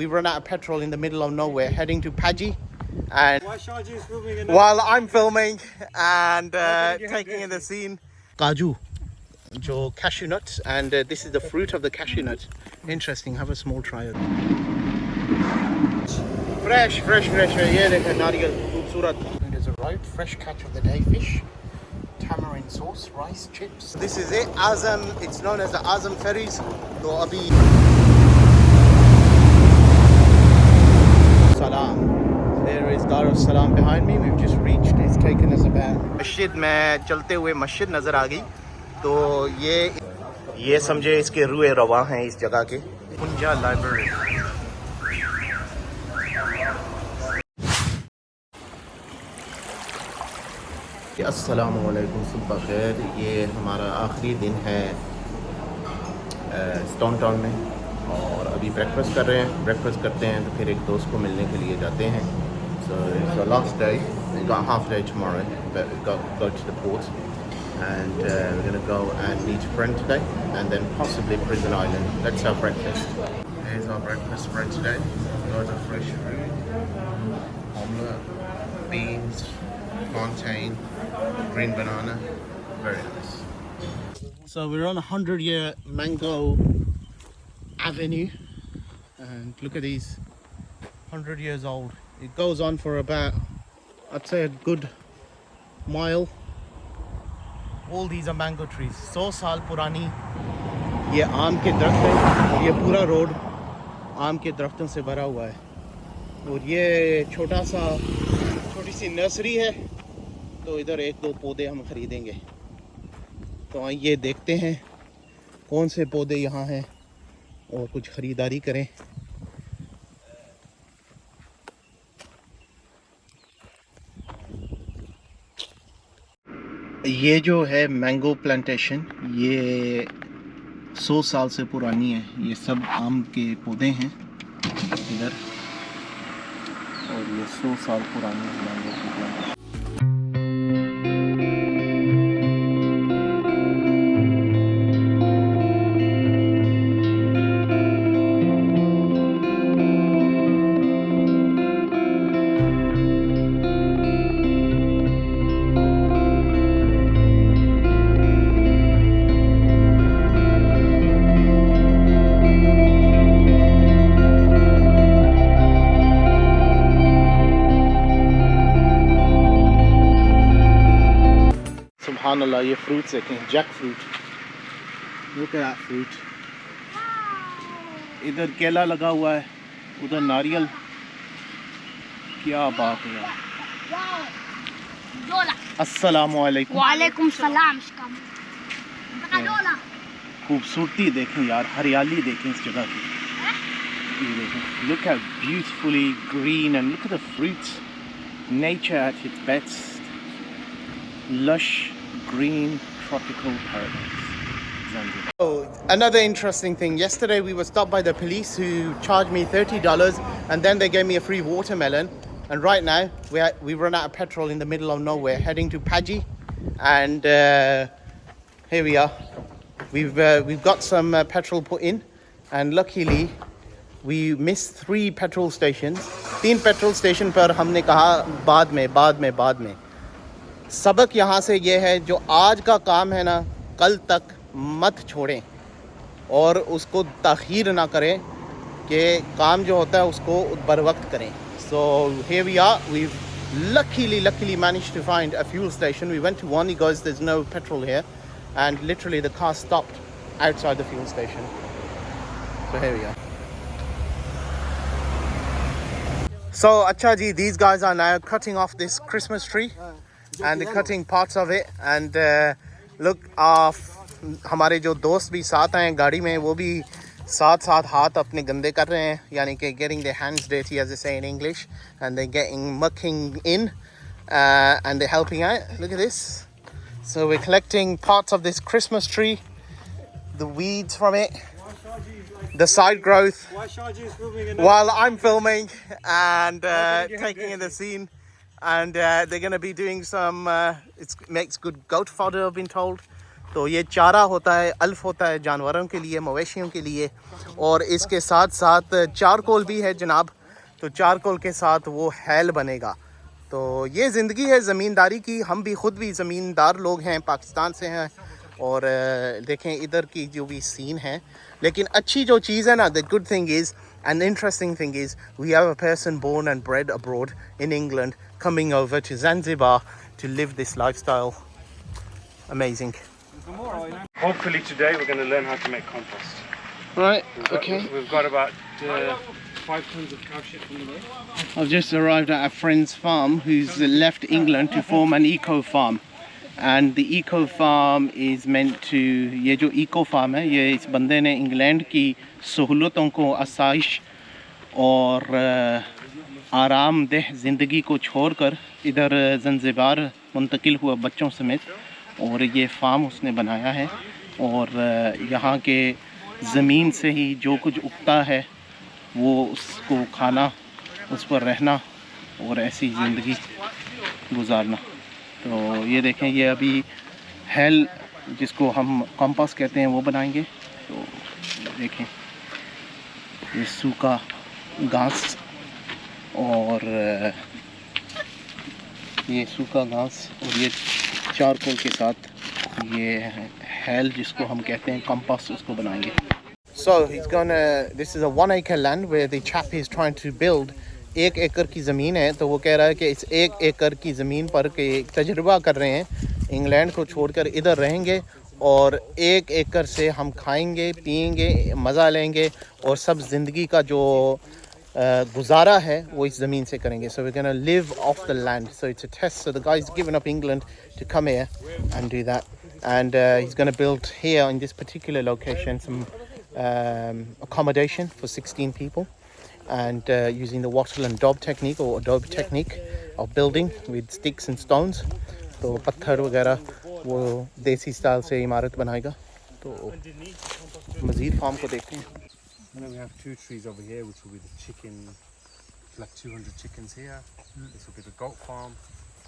We run out of petrol in the middle of nowhere, heading to Paji. And while I'm filming and taking in the scene, Kaju, jo cashew nuts, and this is the fruit of the cashew nut. Interesting. Have a small try of it. Fresh. ये देखो नारियल खूबसूरत. It has arrived. Fresh catch of the day fish. Tamarind sauce, rice, chips. This is it. Azam. It's known as the Azam ferries. तो अभी Salam. There is Dar es Salaam behind me. We've just reached. It's taken us about. मस्जिद में चलते हुए मस्जिद नजर आ गई. तो ये समझे इसके रुए रवा हैं इस जगह के. पुंजा लाइब्रेरी. अस्सलामु अलैकुम, सुबह खैर. ये हमारा आखिरी दिन है स्टोन टाउन में और अभी ब्रेकफास्ट कर रहे हैं. ब्रेकफास्ट करते हैं तो फिर एक दोस्त को मिलने के लिए जाते हैं. So it's the last day. We got half day tomorrow, but we've got to go to the port and we're going to go and meet a friend today and then possibly Prison Island. Let's have breakfast. Here's our breakfast spread today. Loads of fresh fruit, omelette, beans, plantain, green banana. Very nice. So we're on a 100-year mango avenue and look at these, 100 years old. It goes on for about, I'd say, a good mile. All these are mango trees. 100 साल पुरानी ये आम के दरख्त है और ये पूरा रोड आम के दरख्तों से भरा हुआ है. और ये छोटी सी नर्सरी है. तो इधर एक दो पौधे हम खरीदेंगे. तो आइए देखते हैं कौन से पौधे यहाँ हैं और कुछ ख़रीदारी करें. ये जो है मैंगो प्लांटेशन, ये 100 साल से पुरानी है. ये सब आम के पौधे हैं इधर और ये 100 साल पुरानी मैंगो की प्लांटेशन. Subhanallah, ये fruits देखें, jackfruit. Look at that fruit. इधर केला लगा हुआ है, उधर नारियल. क्या बात है यार. अस्सलामु अलैकुम. वालेकुम सलाम. खूबसूरती देखें यार, हरियाली देखें इस जगह की. ये देखें, look how beautifully green and look at the fruits. Nature at its best. Lush green tropical paradise. Zanzibar. Oh, another interesting thing. Yesterday we were stopped by the police who charged me $30 and then they gave me a free watermelon. And right now we run out of petrol in the middle of nowhere, heading to Paji. And here we are. We've got some petrol put in, and luckily we missed 3 petrol stations. 3 petrol station पर हमने कहा बाद में. सबक यहाँ से ये है, जो आज का काम है ना, कल तक मत छोड़ें और उसको ताख़ीर ना करें कि काम जो होता है उसको बर वक्त करें. So here we are. We've luckily managed to find a fuel station. We went to one. He goes, there's no petrol here, and literally the car stopped outside the fuel station. So here we are. So अच्छा जी, these guys are now cutting off this Christmas tree. And they're cutting parts of it. And look, हमारे जो दोस्त भी साथ हैं गाड़ी में, वो भी साथ हाथ अपने गंदे कर रहे हैं, यानी कि getting their hands dirty, as they say in English, and they're getting mucking in and they're helping out. Look at this. So we're collecting parts of this Christmas tree, the weeds from it, the side growth, while I'm filming and taking in the scene. And they're going to be doing some, it makes good goat fodder, I've been told. तो ये चारा होता है, अल्फ होता है जानवरों के लिए, मवेशियों के लिए। और इसके साथ साथ चारकोल भी है जनाब, तो चारकोल के साथ वो हैल बनेगा। तो ये ज़िंदगी है ज़मींदारी की। हम भी ख़ुद भी ज़मींदार लोग हैं, पाकिस्तान से हैं। और देखें इधर की जो भी सीन है, लेकिन अच्छी जो चीज़ है ना, the good thing is and interesting thing is we have a person born and bred abroad in England coming over to Zanzibar to live this lifestyle. Amazing. Hopefully today we're going to learn how to make compost. Right, okay. We've got about 5 tons of cow shit from the way. I've just arrived at a friend's farm who's left England to form an eco farm. And the eco farm is meant to, ये जो eco farm है, ये इस बंदे ने England की सहूलतों को, आसाइश और आरामदेह ज़िंदगी को छोड़कर इधर ज़ंज़िबार मुंतकिल हुआ बच्चों समेत। और ये फार्म उसने बनाया है और यहाँ के ज़मीन से ही जो कुछ उगता है वो उसको खाना, उस पर रहना और ऐसी ज़िंदगी गुजारना। तो ये देखें, ये अभी हेल जिसको हम कंपास कहते हैं वो बनाएंगे। तो देखें ये सूखा घास और ये सूखा घास और ये चारकोल के साथ ये हेल जिसको हम कहते हैं कंपास, उसको बनाएंगे। So he's gonna, this is a 1 acre land where the chap is trying to build। 1 एकड़ की ज़मीन है, तो वो कह रहा है कि इस 1 एकड़ की ज़मीन पर के एक तजुर्बा कर रहे हैं, इंग्लैंड को छोड़कर इधर रहेंगे और 1 एकड़ से हम खाएंगे, पिएंगे, मज़ा लेंगे और सब ज़िंदगी का जो गुजारा है वो इस ज़मीन से करेंगे। So we're gonna live off the land. So it's a test. So the guy's given up England to come here and do that. And he's gonna build here in this particular location some accommodation for 16 people. And using the wattle and daub technique or adobe technique of building with sticks and stones. तो पत्थर वगैरह वो देसी style से इमारत बनाएगा। तो मज़ीद फार्म को देखते हैं। And then we have 2 trees over here, which will be the chicken, like 200 chickens here. This will be the goat farm.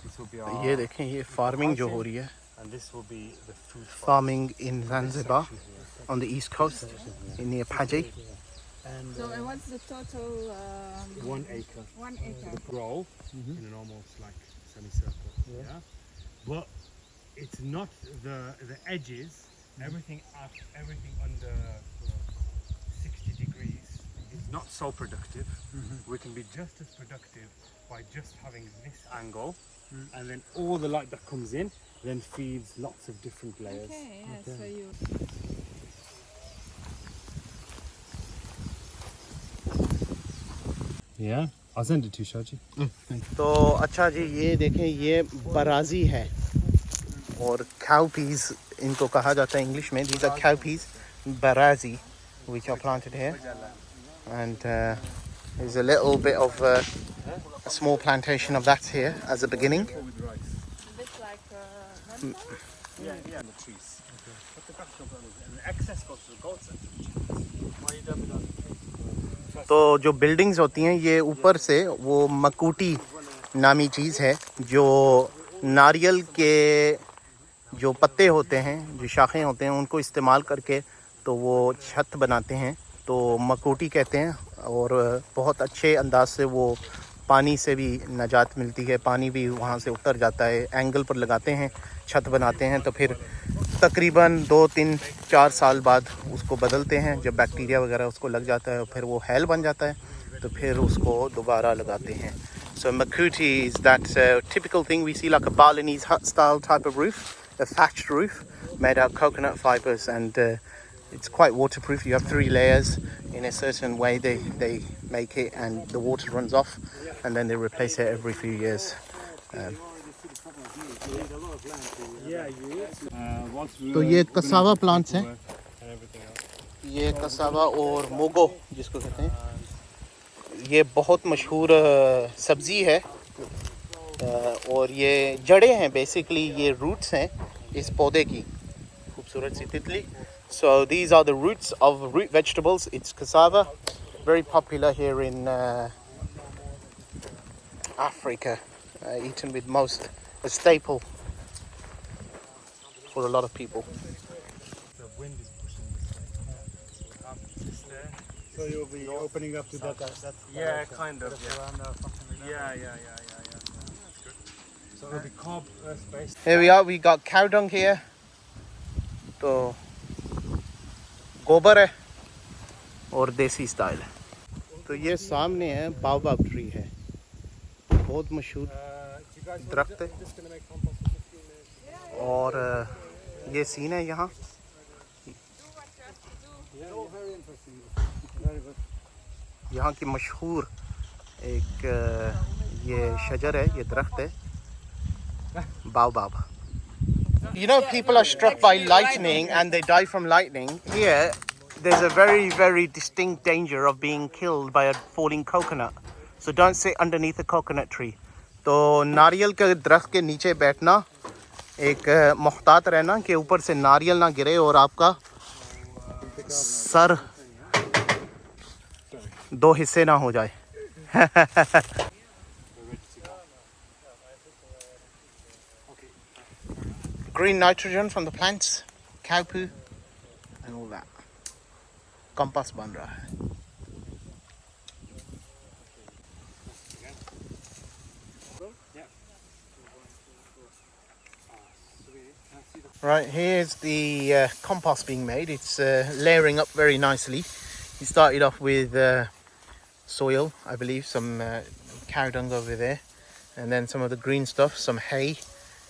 This will be our. ये देखें, ये फार्मिंग जो हो रही है, and this will be the food farming in Zanzibar on the east coast in near Paji. And So what's the total? 1 acre. 1 acre. The grow in an almost like semicircle. Yeah. But it's not the edges. Everything up, everything under 60 degrees is not so productive. We can be just as productive by just having this angle, and then all the light that comes in then feeds lots of different layers. Okay, yeah, so you. Yeah, I'll send it to you, Shaji. तो अच्छा जी, ये देखें, ये बराजी है और cow peas इनको कहा जाता है इंग्लिश में। These are cow peas, barazi, which are planted here. And there's a little bit of a small plantation of that here as a beginning. A bit like Yeah, the trees. Okay. But the grass and the excess goes to the goats and to the chickens. Why you done with that? तो जो buildings होती हैं, ये ऊपर से वो मकूटी नामी चीज़ है, जो नारियल के जो पत्ते होते हैं, जो शाखें होते हैं, उनको इस्तेमाल करके तो वो छत बनाते हैं, तो मकूटी कहते हैं। और बहुत अच्छे अंदाज से वो पानी से भी नजात मिलती है, पानी भी वहाँ से उतर जाता है। एंगल पर लगाते हैं, छत बनाते हैं, तो फिर तकरीबन 2-3-4 साल बाद उसको बदलते हैं। जब बैक्टीरिया वगैरह उसको लग जाता है, फिर वो हैल बन जाता है, तो फिर उसको दोबारा लगाते हैं। So makuti is that typical thing we see, like a Balinese hut style type of roof, a thatched roof made out of coconut fibers, and it's quite waterproof. You have 3 layers in a certain way. They make it, and the water runs off, and then they replace it every few years. तो ये cassava plants हैं, ये cassava और मोगो जिसको कहते हैं, ये बहुत मशहूर सब्ज़ी है। और ये जड़ें हैं, बेसिकली ये रूट्स हैं इस पौधे की। खूबसूरत सी तितली। So these are the roots of root vegetables. It's cassava, very popular here in Africa, eaten with most, a staple. for a lot of people. The wind is pushing this way. So we have this there. So you'll be opening up to that. Yeah, direction. kind of. Bit Yeah. veranda, something like that. Yeah. That's good. So it'll be carb space. Here we are, we got cow dung here. तो गोबर है और देसी style है. तो ये सामने है बाओबाब ट्री है, बहुत मशहूर दरख्त है. और ये सीन है यहाँ. यहाँ की मशहूर एक ये शजर है, ये दरख्त है baobab. You know, people are struck by lightning and they die from lightning. Here, there's a very, very distinct danger of being killed by a falling coconut. So don't sit underneath a coconut tree. तो नारियल के दरख्त के नीचे बैठना, एक मुहतात रहना कि ऊपर से नारियल ना गिरे और आपका सर दो हिस्से ना हो जाए. Green nitrogen from the plants, cow poo and all that. Compost बन रहा है. Right, here's the compost being made. It's layering up very nicely. He started off with soil, I believe, some cow dung over there, and then some of the green stuff, some hay,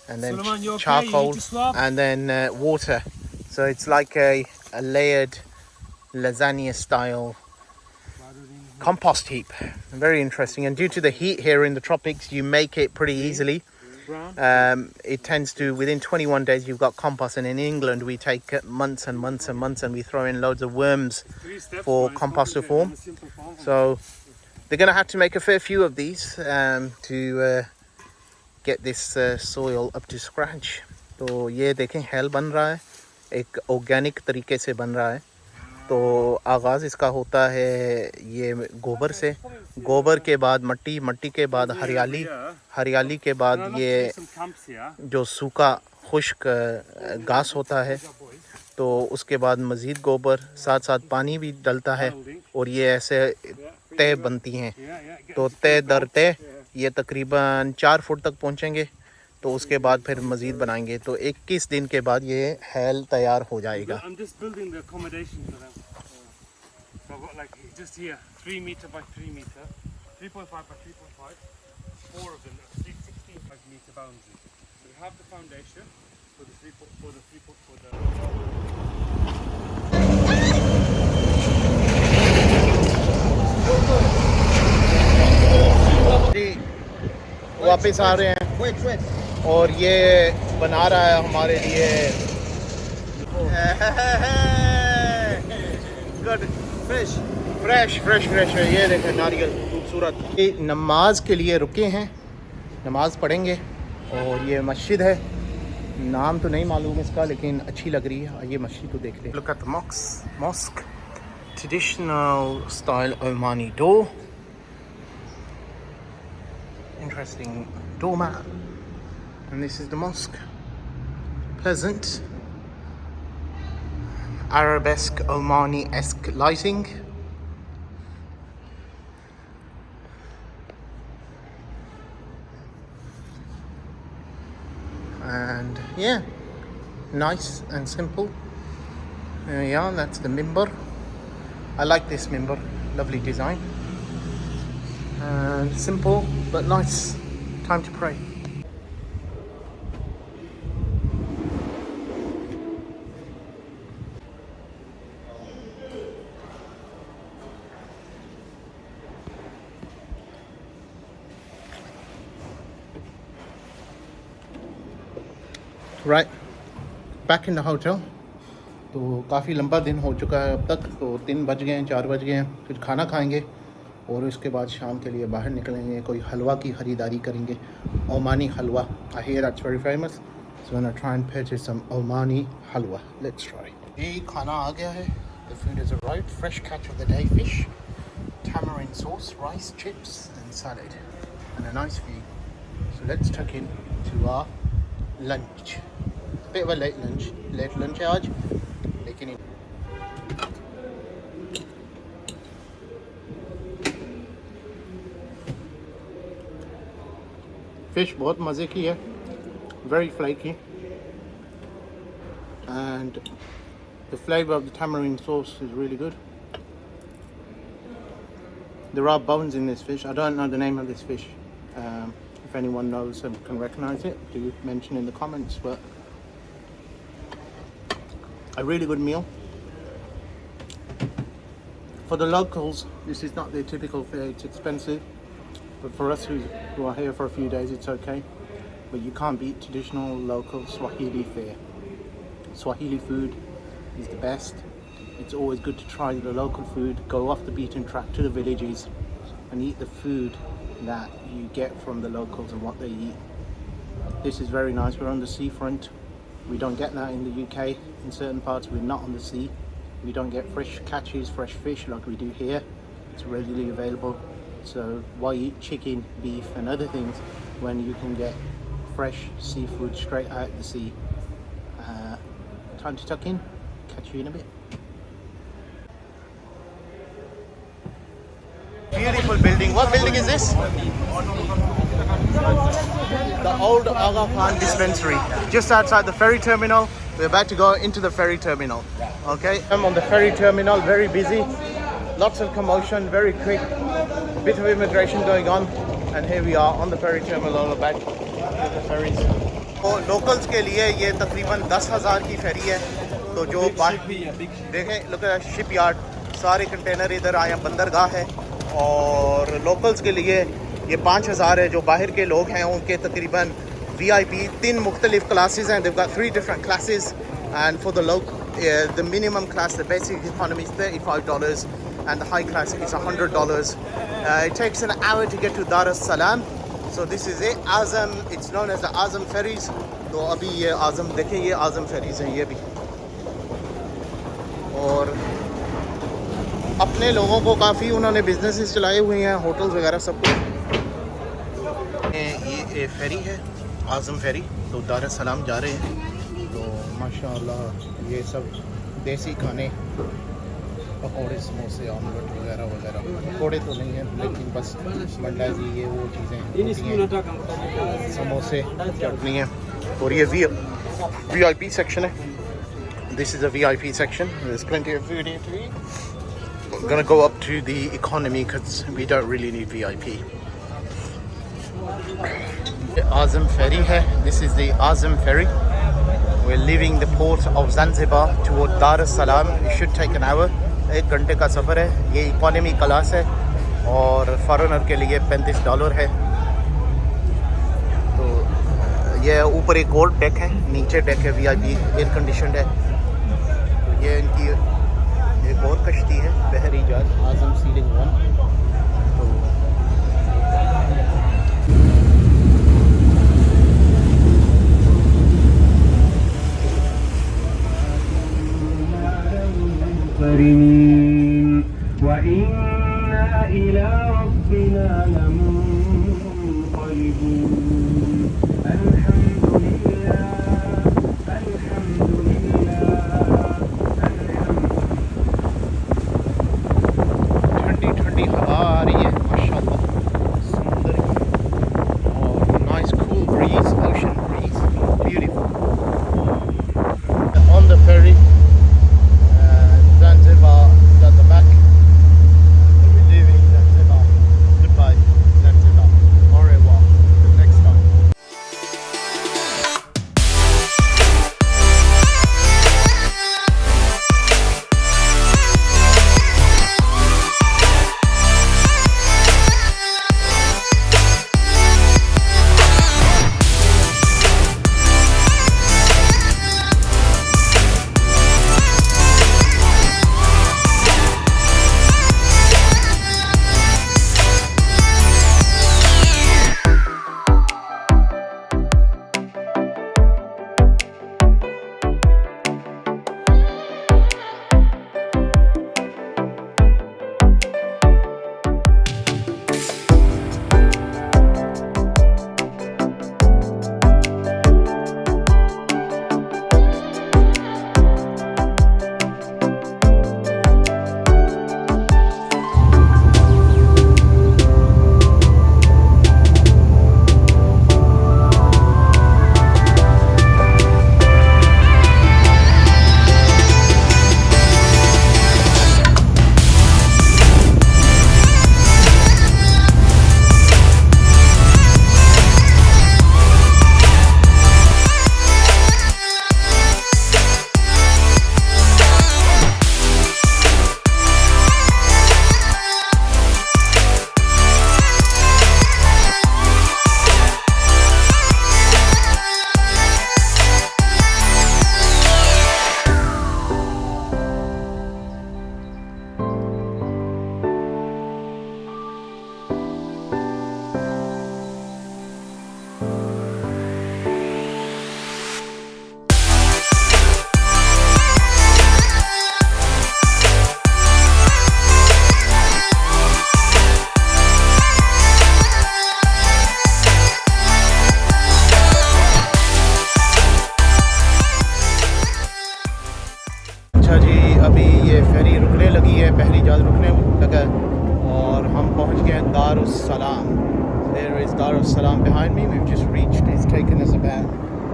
and then Suleiman, you okay? charcoal, You need to swap? and then water. So it's like a layered lasagna style compost heap. Very interesting. And due to the heat here in the tropics, you make it pretty easily. It tends to, within 21 days you've got compost, and in England we take months and months and months and we throw in loads of worms for compost to form. So they're going to have to make a fair few of these to get this soil up to scratch. तो ये देखें hello बन रहा है, एक organic तरीके से बन रहा है. तो आगाज़ इसका होता है ये गोबर से, गोबर के बाद मट्टी, मट्टी के बाद हरियाली, हरियाली के बाद ये जो सूखा खुश्क घास होता है, तो उसके बाद मज़ीद गोबर, साथ साथ पानी भी डलता है और ये ऐसे तय बनती हैं. तो तय दर तय ये तकरीबन 4 फुट तक पहुँचेंगे. तो उसके बाद फिर मज़ीद बनाएंगे. तो 21 दिन के बाद ये हेल तैयार हो जाएगा. I'm just building the accommodation for them. So I've got like just here 3 meter by 3 meter, 3.5 by 3.5, 4 of them, 16.5 meter boundary. So we have the foundation for the 3 foot for the वापस आ रहे हैं और ये बना रहा है हमारे लिए गुड फ्रेश है. ये देखें नारियल खूबसूरत. ये नमाज के लिए रुके हैं, नमाज पढ़ेंगे. और ये मस्जिद है, नाम तो नहीं मालूम इसका लेकिन अच्छी लग रही है. ये मस्जिद को देख लें. Look at the mosque, traditional style Omani door. Interesting doormat. And this is the mosque. Pleasant, Arabesque, Omani-esque lighting. And yeah, nice and simple. There we are, that's the mimbar. I like this mimbar, lovely design. And simple but nice. Time to pray. Right, back in the hotel. तो काफ़ी लंबा दिन हो चुका है अब तक. तो 3 बज गए हैं, 4 बज गए हैं. कुछ खाना खाएंगे और उसके बाद शाम के लिए बाहर निकलेंगे. कोई हलवा की ख़रीदारी करेंगे, Omani halwa. I hear that's very famous, so I'm gonna try and purchase some Omani halwa. Let's try. ये खाना आ गया है. The food has arrived. Fresh catch of the day, fish, tamarind sauce, rice, chips and salad, and a nice view. So let's tuck in to our lunch. bit of a late lunch है आज, लेकिन fish बहुत मज़े की है, very flaky, and the flavor of the tamarind sauce is really good. There are bones in this fish. I don't know the name of this fish. If anyone knows and can recognize it, do mention in the comments. But a really good meal. For the locals, this is not their typical fare. It's expensive. But for us who are here for a few days, it's okay. But you can't beat traditional local Swahili fare. Swahili food is the best. It's always good to try the local food, go off the beaten track to the villages and eat the food that you get from the locals and what they eat. This is very nice. We're on the seafront. We don't get that in the UK. In certain parts we're not on the sea. We don't get fresh catches, fresh fish like we do here. It's readily available. So why eat chicken, beef and other things when you can get fresh seafood straight out of the sea? Time to tuck in. Catch you in a bit. Beautiful building. What building is this? The old Aga Khan dispensary. Just outside the ferry terminal. We're about to go into the ferry terminal. Okay, I'm on the ferry terminal, very busy. Lots of commotion, very quick. Bit of immigration going on. And here we are on the ferry terminal, about to the ferries. तो locals के लिए ये तकरीबन 10,000 की फेरी है. तो जो देखें, look at शिप यार्ड, सारे कंटेनर इधर आए हैं, बंदरगाह है. और लोकल्स के लिए ये 5,000 है. जो बाहर के लोग हैं उनके तकरीबन VIP 3 मुख्तलिफ क्लासेस हैं. They've got 3 different classes, and for the minimum class, the basic economy is $35 and the high class is $100. It takes an hour to get to Dar es Salaam. So this is it, Azam. It's known as the Azam ferries. तो अभी ये आज़म देखें, ये आज़म ferries हैं ये भी. और अपने लोगों को काफ़ी उन्होंने बिजनेसेस चलाए हुए हैं, होटल्स वगैरह सब कुछ. ये फेरी है, आज़म फेरी. तो दार एस सलाम जा रहे हैं. तो माशाल्लाह ये सब देसी खाने, पकौड़े, समोसे, ऑमलेट वगैरह वगैरह. पकौड़े तो नहीं हैं, लेकिन बस मंडाजी, ये वो चीज़ें, समोसे, चटनी है. और ये VIP सेक्शन है. This is a VIP section. There's plenty of food here to eat. I'm gonna go up to the economy because we don't really need VIP. The Azam ferry hai. This is the Azam ferry. We're leaving the port of Zanzibar toward Dar es Salaam. It should take an hour. 1 घंटे का सफ़र है. ये economy class है और foreigner के लिए $35 है. तो ये ऊपर एक और डेक है, नीचे डेक है VIP, एयर कंडीशनड है. तो ये इनकी एक और कश्ती है, बहरी जहाज, आज़म सीलिंग 1. وإنا إلى ربنا لمنقلبون. الحمد لله الحمد لله ठंडी ठंडी हवा आ रही है माशाल्लाह, समुंदर की. और nice cool breeze, ocean breeze, beautiful. On the ferry, Zanzibar is at the back. So we're leaving Zanzibar. Goodbye Zanzibar. Au revoir. Till next time. at Darus Salam. There is Darus Salam behind me. We've just reached. It's taken us about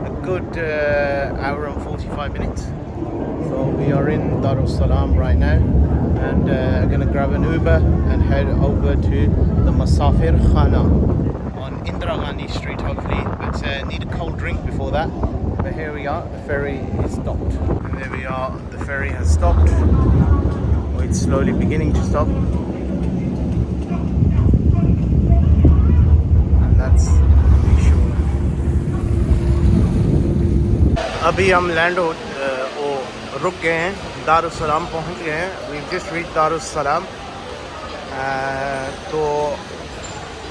a good hour and 45 minutes. So we are in Darus Salam right now, and going to grab an Uber and head over to the Musafir Khana on Indira Gandhi Street, hopefully. But need a cold drink before that. But here we are. The ferry is stopped. And there we are. The ferry has stopped. Oh, it's slowly beginning to stop. अभी हम land हो रुक गए हैं, दारुस सलाम पहुंच गए हैं. We just reach Dar es Salaam. तो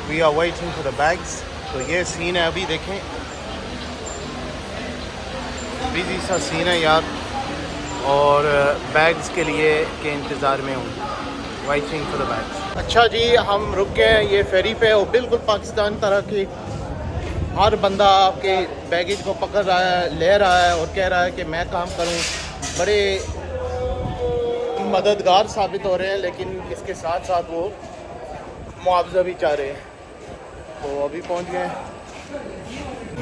we are waiting for the bags. तो ये सीन है, अभी देखें बिजी सा सीन है यार, और बैग्स के लिए के इंतज़ार में हूँ, वेटिंग फॉर द बैग्स. अच्छा जी, हम रुक गए हैं ये फेरी पे, और बिल्कुल पाकिस्तान तरह की हर बंदा आपके बैगेज को पकड़ रहा है, ले रहा है और कह रहा है कि मैं काम करूं. बड़े मददगार साबित हो रहे हैं, लेकिन इसके साथ साथ वो मुआवजा भी चाह रहे हैं. तो अभी पहुंच गए.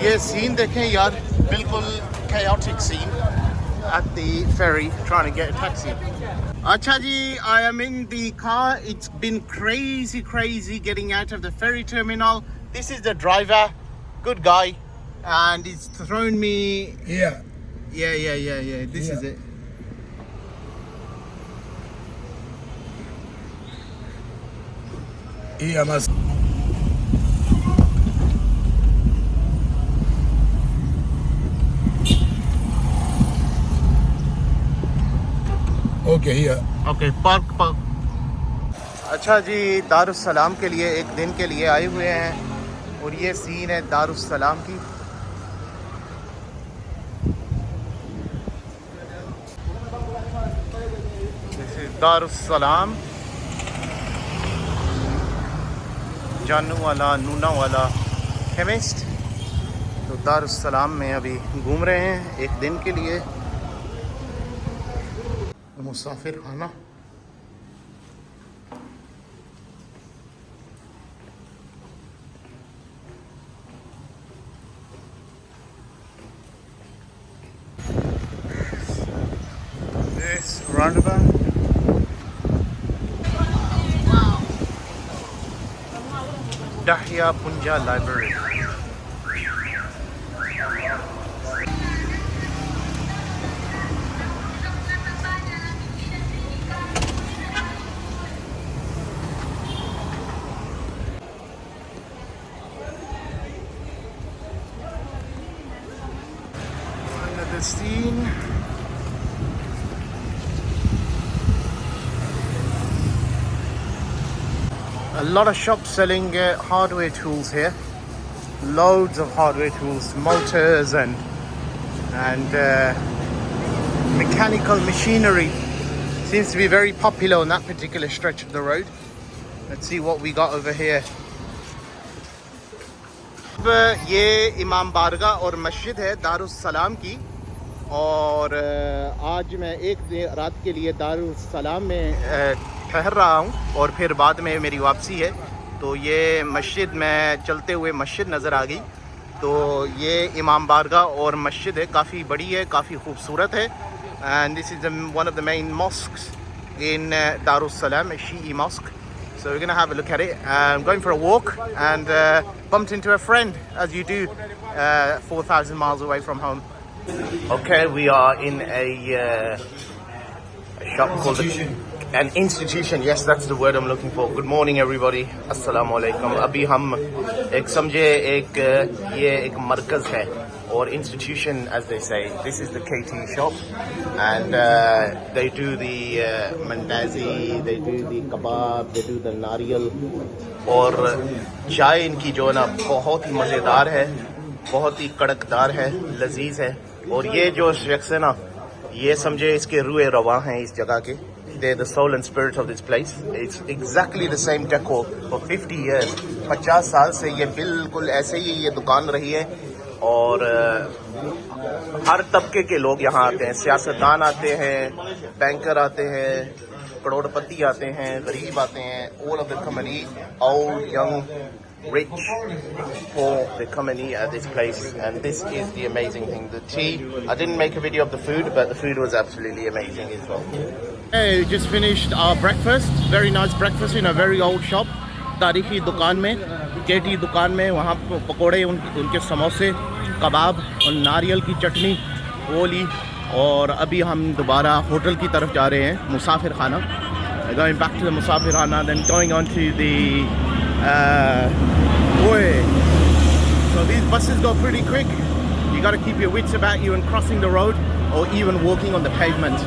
ये सीन देखें यार, बिल्कुल chaotic scene at the ferry trying to get a taxi. अच्छा जी, I am in the car. It's been crazy getting out of the ferry terminal. This is the driver. Good guy, and he's thrown me. Yeah. This is it. Yeah, must. Okay, here. Okay, park. अच्छा जी, दारुस सलाम के लिए एक दिन के लिए आए हुए हैं, और ये सीन है दारुस सलाम की. दिस इज दारुस सलाम. जानू वाला, नूना वाला केमिस्ट. तो दारुस सलाम में अभी घूम रहे हैं एक दिन के लिए. मुसाफिर खाना. Roundabout. Dahya Punja Library. Another scene. A lot of shops selling hardware tools here. Loads of hardware tools, motors and mechanical machinery. Seems to be very popular on that particular stretch of the road. Let's see what we got over here. ये इमाम बारगाह और मस्जिद है दारुस सलाम की, और आज मैं एक रात के लिए दारुस सलाम में ठहर रहा हूँ, और फिर बाद में मेरी वापसी है. तो ये मस्जिद में चलते हुए मस्जिद नज़र आ गई. तो ये इमाम बारगाह और मस्जिद है, काफ़ी बड़ी है, काफ़ी खूबसूरत है. And this is one of the main mosques in Dar es Salaam, a Shi'i mosque. So we're going to have a look at it. I'm going for a walk and bumped into a friend, as you do, 4,000 miles away from home. Okay, we are in a shop called an institution. Yes, that's the word I'm looking for. Good morning everybody. Assalamu alaikum. अभी हम एक समझे ये एक मरकज़ है, or institution as they say. This is the KT shop, and they do the mandazi, they do the kebab, they do the nariyal, और चाय इनकी जो ना बहुत ही मज़ेदार है, बहुत ही कड़कदार है, लजीज है. और ये जो शख्स है ना, ये समझे इसके रूए रवा हैं इस जगह के. They're the soul and spirit of this place. It's exactly the same decor for 50 years. 50 साल से ये बिल्कुल ऐसे ही ये दुकान रही है, और हर तबके के लोग यहाँ आते हैं. सियासतदान आते हैं, बैंकर आते हैं, करोड़पति आते हैं, गरीब आते हैं, all of them come and eat. Old, young, rich, poor, they come and eat at this place, and this is the amazing thing. The tea, I didn't make a video of the food, but the food was absolutely amazing as well. Hey, we just finished our breakfast, very nice breakfast in a very old shop. तारीखी दुकान में, केटी दुकान में, वहाँ पकोड़े, उनके समोसे, कबाब और नारियल की चटनी वो ली, और अभी हम दोबारा होटल की तरफ जा रहे हैं, मुसाफिर खाना. Going back to the मुसाफिर खाना, then going on to the So these buses go pretty quick. You got to keep your wits about you when crossing the road or even walking on the pavement.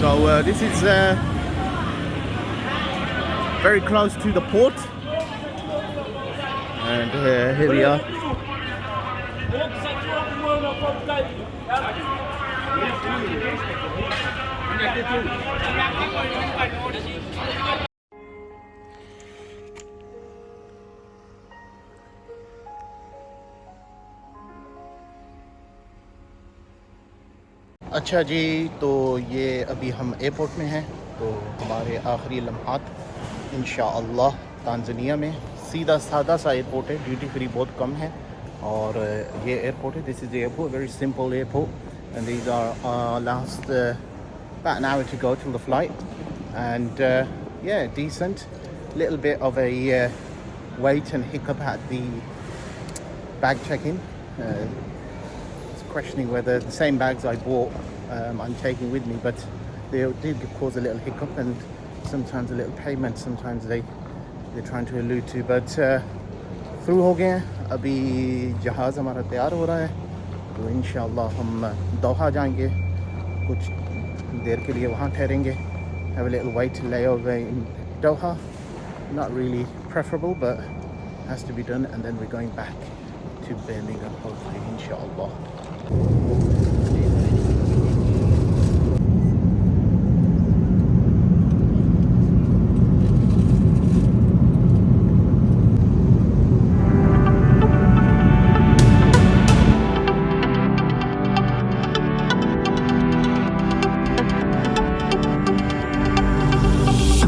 So this is very close to the port, and here we are. अच्छा जी, तो ये अभी हम airport में हैं, तो हमारे आखिरी लम्हात इंशाअल्लाह तांजानिया में. सीधा सादा सा एयरपोर्ट है, ड्यूटी फ्री बहुत कम है, और ये एयरपोर्ट है. This is the airport, very simple airport, and these are last about an hour to go till the flight, and yeah, decent. Little bit of a wait and hiccup at the bag check-in. Questioning whether the same bags I bought I'm taking with me, but they did cause a little hiccup, and sometimes a little payment, sometimes they're trying to allude to, but through हो गए हैं. अभी जहाज़ हमारा तैयार हो रहा है, तो इंशाअल्लाह हम दोहा जाएंगे, कुछ देर के लिए वहाँ ठहरेंगे. Have a little wait layover in Doha, not really preferable, but has to be done, and then we're going back to Birmingham hopefully, inshallah.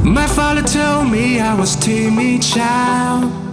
My father told me I was timid child.